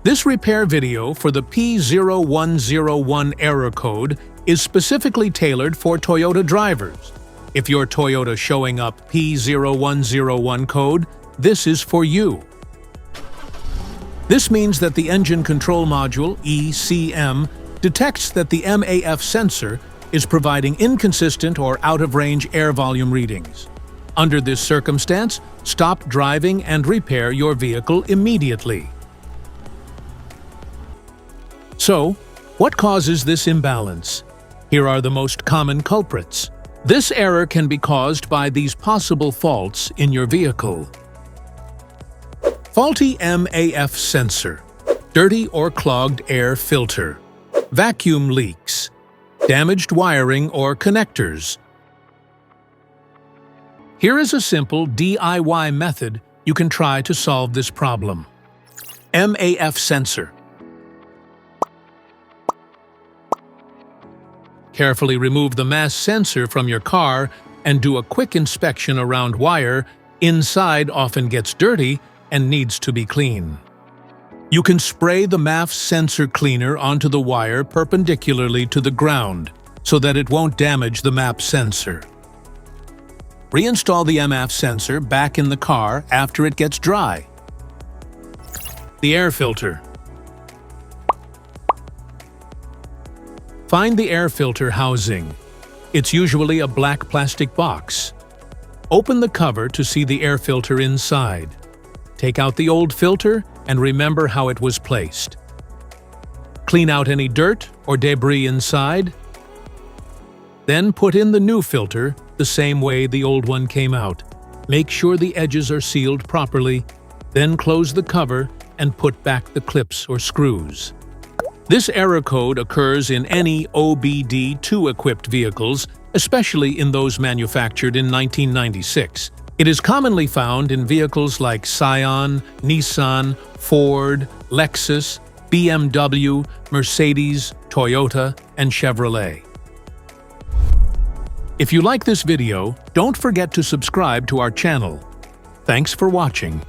This repair video for the P0101 error code is specifically tailored for Toyota drivers. If your Toyota showing up P0101 code, this is for you. This means that the Engine Control Module, ECM, detects that the MAF sensor is providing inconsistent or out-of-range air volume readings. Under this circumstance, stop driving and repair your vehicle immediately. So, what causes this imbalance? Here are the most common culprits. This error can be caused by these possible faults in your vehicle. Faulty MAF sensor, dirty or clogged air filter, vacuum leaks, damaged wiring or connectors. Here is a simple DIY method you can try to solve this problem. MAF sensor. Carefully remove the MAF sensor from your car and do a quick inspection around wire. Inside often gets dirty and needs to be clean. You can spray the MAF sensor cleaner onto the wire perpendicularly to the ground so that it won't damage the MAF sensor. Reinstall the MAF sensor back in the car after it gets dry. The air filter. Find the air filter housing. It's usually a black plastic box. Open the cover to see the air filter inside. Take out the old filter and remember how it was placed. Clean out any dirt or debris inside. Then put in the new filter the same way the old one came out. Make sure the edges are sealed properly, then close the cover and put back the clips or screws. This error code occurs in any OBD2 equipped vehicles, especially in those manufactured in 1996. It is commonly found in vehicles like Scion, Nissan, Ford, Lexus, BMW, Mercedes, Toyota, and Chevrolet. If you like this video, don't forget to subscribe to our channel. Thanks for watching.